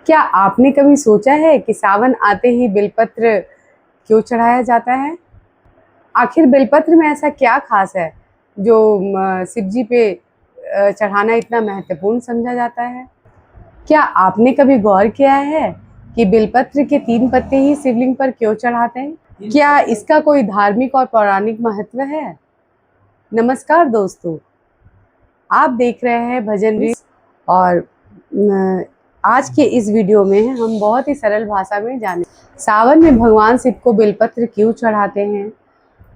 क्या आपने कभी सोचा है कि सावन आते ही बेलपत्र क्यों चढ़ाया जाता है? आखिर बेलपत्र में ऐसा क्या खास है जो शिव जी पे चढ़ाना इतना महत्वपूर्ण समझा जाता है? क्या आपने कभी गौर किया है कि बेलपत्र के 3 पत्ते ही शिवलिंग पर क्यों चढ़ाते हैं? क्या इसका कोई धार्मिक और पौराणिक महत्व है? नमस्कार दोस्तों, आप देख रहे हैं भजन रील्स और आज के इस वीडियो में हम बहुत ही सरल भाषा में जाने सावन में भगवान शिव को बेलपत्र क्यों चढ़ाते हैं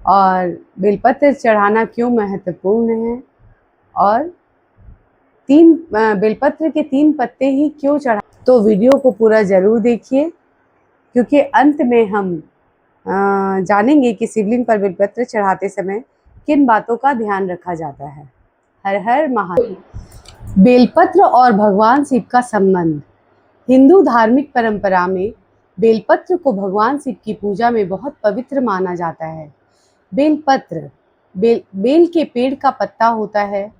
और बेलपत्र चढ़ाना क्यों महत्वपूर्ण है और बेलपत्र के 3 पत्ते ही क्यों चढ़ा। तो वीडियो को पूरा जरूर देखिए क्योंकि अंत में हम जानेंगे कि शिवलिंग पर बेलपत्र चढ़ाते समय किन बातों का ध्यान रखा जाता है। हर हर महादेव। बेलपत्र और भगवान शिव का संबंध। हिंदू धार्मिक परंपरा में बेलपत्र को भगवान शिव की पूजा में बहुत पवित्र माना जाता है। बेलपत्र बेल के पेड़ का पत्ता होता है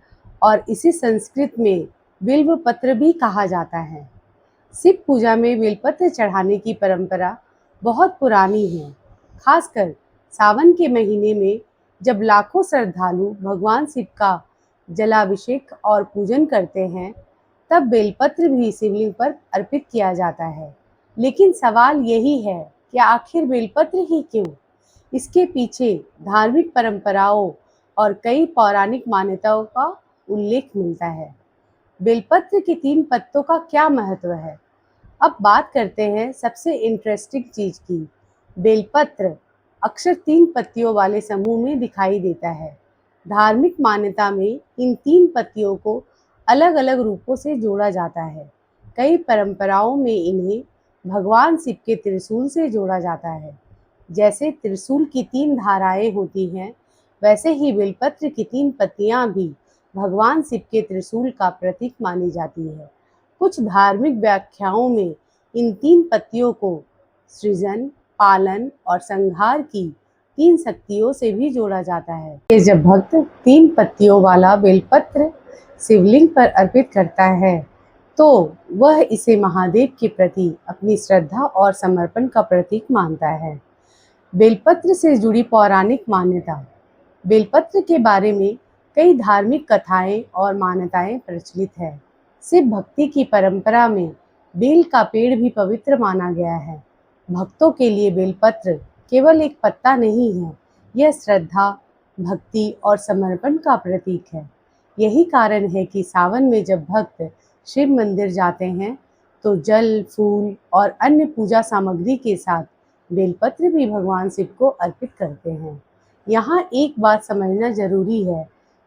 और इसे संस्कृत में बिल्व पत्र भी कहा जाता है। शिव पूजा में बेलपत्र चढ़ाने की परंपरा बहुत पुरानी है। खासकर सावन के महीने में जब लाखों श्रद्धालु भगवान शिव का जलाभिषेक और पूजन करते हैं, तब बेलपत्र भी शिवलिंग पर अर्पित किया जाता है। लेकिन सवाल यही है कि आखिर बेलपत्र ही क्यों? इसके पीछे धार्मिक परंपराओं और कई पौराणिक मान्यताओं का उल्लेख मिलता है। बेलपत्र के 3 पत्तों का क्या महत्व है? अब बात करते हैं सबसे इंटरेस्टिंग चीज की। बेलपत्र अक्सर 3 पत्तियों वाले समूह में दिखाई देता है। धार्मिक मान्यता में इन 3 पत्तियों को अलग अलग रूपों से जोड़ा जाता है। कई परंपराओं में इन्हें भगवान शिव के त्रिशूल से जोड़ा जाता है। जैसे त्रिशूल की 3 धाराएं होती हैं, वैसे ही बेलपत्र की 3 पत्तियां भी भगवान शिव के त्रिशूल का प्रतीक मानी जाती है। कुछ धार्मिक व्याख्याओं में इन 3 पत्तियों को सृजन, पालन और संहार की 3 शक्तियों से भी जोड़ा जाता है। जब भक्त 3 पत्तियों वाला बेलपत्र शिवलिंग पर अर्पित करता है, तो वह इसे महादेव के प्रति अपनी श्रद्धा और समर्पण का प्रतीक मानता है। बेलपत्र से जुड़ी पौराणिक मान्यता। बेलपत्र के बारे में कई धार्मिक कथाएं और मान्यताएं प्रचलित है। शिव भक्ति की परंपरा में बेल का पेड़ भी पवित्र माना गया है। भक्तों के लिए बेलपत्र केवल एक पत्ता नहीं है, यह श्रद्धा, भक्ति और समर्पण का प्रतीक है। यही कारण है कि सावन में जब भक्त शिव मंदिर जाते हैं, तो जल, फूल और अन्य पूजा सामग्री के साथ बेलपत्र भी भगवान शिव को अर्पित करते हैं। यहाँ एक बात समझना जरूरी है,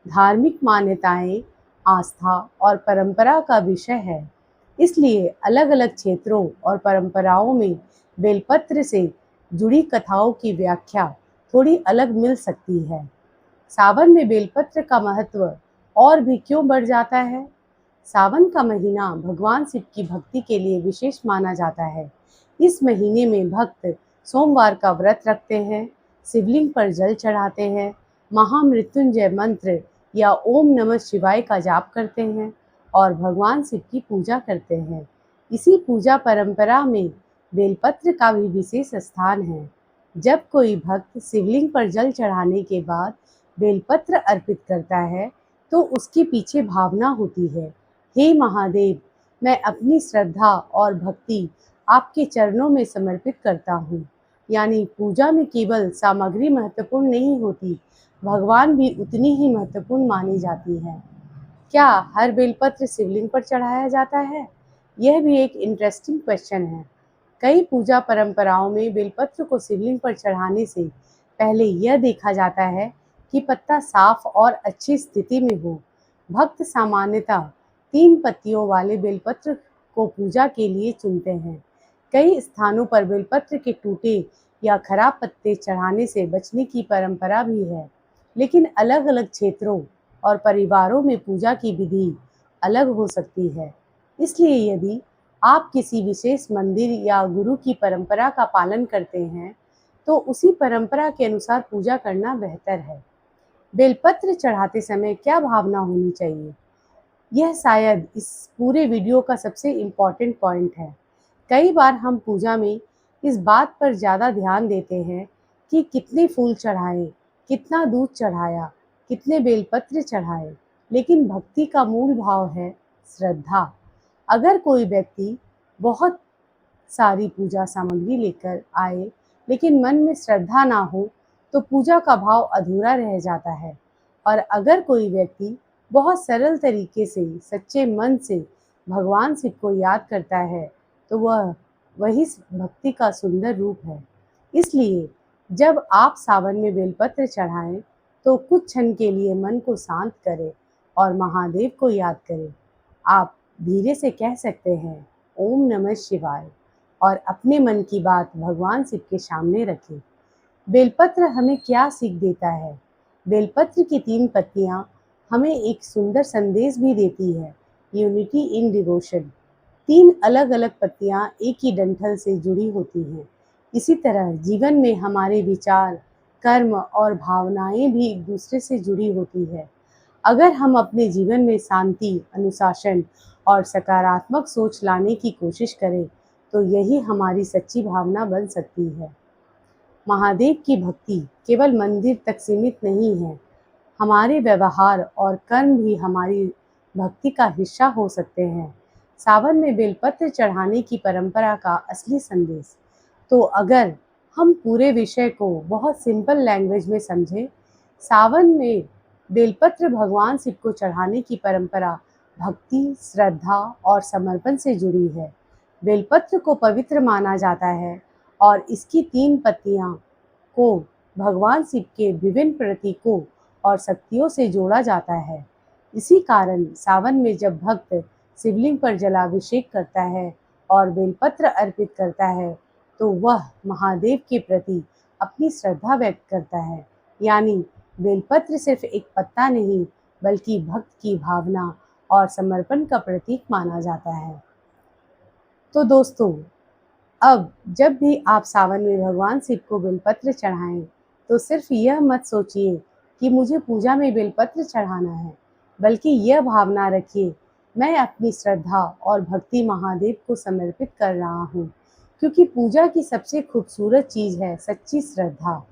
धार्मिक मान्यताएं आस्था और परंपरा का विषय है, इसलिए अलग अलग क्षेत्रों और परंपराओं में बेलपत्र से जुड़ी कथाओं की व्याख्या थोड़ी अलग मिल सकती है। सावन में बेलपत्र का महत्व और भी क्यों बढ़ जाता है? सावन का महीना भगवान शिव की भक्ति के लिए विशेष माना जाता है। इस महीने में भक्त सोमवार का व्रत रखते हैं, शिवलिंग पर जल चढ़ाते हैं, महामृत्युंजय मंत्र या ओम नमः शिवाय का जाप करते हैं और भगवान शिव की पूजा करते हैं। इसी पूजा परंपरा में बेलपत्र का भी विशेष स्थान है। जब कोई भक्त शिवलिंग पर जल चढ़ाने के बाद बेलपत्र अर्पित करता है, तो उसके पीछे भावना होती है, हे महादेव, मैं अपनी श्रद्धा और भक्ति आपके चरणों में समर्पित करता हूँ। यानी पूजा में केवल सामग्री महत्वपूर्ण नहीं होती, भगवान भी उतनी ही महत्वपूर्ण मानी जाती है। क्या हर बेलपत्र शिवलिंग पर चढ़ाया जाता है? यह भी एक इंटरेस्टिंग क्वेश्चन है। कई पूजा परंपराओं में बेलपत्र को शिवलिंग पर चढ़ाने से पहले यह देखा जाता है कि पत्ता साफ और अच्छी स्थिति में हो। भक्त सामान्यतः 3 पत्तियों वाले बेलपत्र को पूजा के लिए चुनते हैं। कई स्थानों पर बेलपत्र के टूटे या खराब पत्ते चढ़ाने से बचने की परंपरा भी है, लेकिन अलग अलग क्षेत्रों और परिवारों में पूजा की विधि अलग हो सकती है। इसलिए यदि आप किसी विशेष मंदिर या गुरु की परंपरा का पालन करते हैं, तो उसी परंपरा के अनुसार पूजा करना बेहतर है। बेलपत्र चढ़ाते समय क्या भावना होनी चाहिए? यह शायद इस पूरे वीडियो का सबसे इम्पोर्टेंट पॉइंट है। कई बार हम पूजा में इस बात पर ज़्यादा ध्यान देते हैं कि कितने फूल चढ़ाए, कितना दूध चढ़ाया, कितने बेलपत्र चढ़ाए, लेकिन भक्ति का मूल भाव है श्रद्धा। अगर कोई व्यक्ति बहुत सारी पूजा सामग्री लेकर आए, लेकिन मन में श्रद्धा ना हो, तो पूजा का भाव अधूरा रह जाता है। और अगर कोई व्यक्ति बहुत सरल तरीके से, सच्चे मन से भगवान शिव को याद करता है, तो वह वही भक्ति का सुंदर रूप है। इसलिए जब आप सावन में बेलपत्र चढ़ाएं, तो कुछ क्षण के लिए मन को शांत करें और महादेव को याद करें। आप धीरे से कह सकते हैं, ओम नमः शिवाय, और अपने मन की बात भगवान शिव के सामने रखें। बेलपत्र हमें क्या सीख देता है? बेलपत्र की 3 पत्तियां हमें एक सुंदर संदेश भी देती है, यूनिटी इन डिवोशन। 3 अलग-अलग पत्तियां एक ही डंठल से जुड़ी होती हैं। इसी तरह जीवन में हमारे विचार, कर्म और भावनाएं भी एक दूसरे से जुड़ी होती है। अगर हम अपने जीवन में शांति, अनुशासन और सकारात्मक सोच लाने की कोशिश करें, तो यही हमारी सच्ची भावना बन सकती है। महादेव की भक्ति केवल मंदिर तक सीमित नहीं है। हमारे व्यवहार और कर्म भी हमारी भक्ति का हिस्सा हो सकते हैं। सावन में बेलपत्र चढ़ाने की परंपरा का असली संदेश। तो अगर हम पूरे विषय को बहुत सिंपल लैंग्वेज में समझें, सावन में बेलपत्र भगवान शिव को चढ़ाने की परंपरा भक्ति, श्रद्धा और समर्पण से जुड़ी है। बेलपत्र को पवित्र माना जाता है और इसकी 3 पत्तियां को भगवान शिव के विभिन्न प्रतीकों और शक्तियों से जोड़ा जाता है। इसी कारण सावन में जब भक्त शिवलिंग पर जलाभिषेक करता है और बेलपत्र अर्पित करता है, तो वह महादेव के प्रति अपनी श्रद्धा व्यक्त करता है। यानी बेलपत्र सिर्फ एक पत्ता नहीं, बल्कि भक्त की भावना और समर्पण का प्रतीक माना जाता है। तो दोस्तों, अब जब भी आप सावन में भगवान शिव को बेलपत्र चढ़ाएं, तो सिर्फ यह मत सोचिए कि मुझे पूजा में बेलपत्र चढ़ाना है, बल्कि यह भावना रखिए, मैं अपनी श्रद्धा और भक्ति महादेव को समर्पित कर रहा हूँ, क्योंकि पूजा की सबसे खूबसूरत चीज़ है सच्ची श्रद्धा।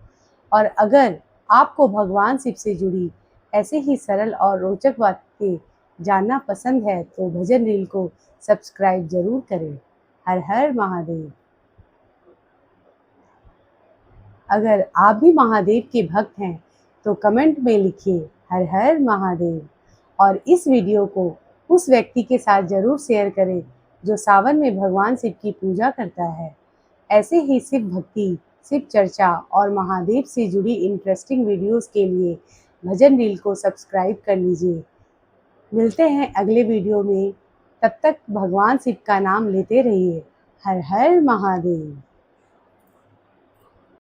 और अगर आपको भगवान शिव से जुड़ी ऐसे ही सरल और रोचक बातें जानना पसंद है, तो भजन रील को सब्सक्राइब जरूर करें। हर हर महादेव। अगर आप भी महादेव के भक्त हैं, तो कमेंट में लिखिए हर हर महादेव, और इस वीडियो को उस व्यक्ति के साथ जरूर शेयर करें जो सावन में भगवान शिव की पूजा करता है। ऐसे ही शिव भक्ति, शिव चर्चा और महादेव से जुड़ी इंटरेस्टिंग वीडियोस के लिए भजन रील को सब्सक्राइब कर लीजिए। मिलते हैं अगले वीडियो में, तब तक भगवान शिव का नाम लेते रहिए। हर हर महादेव।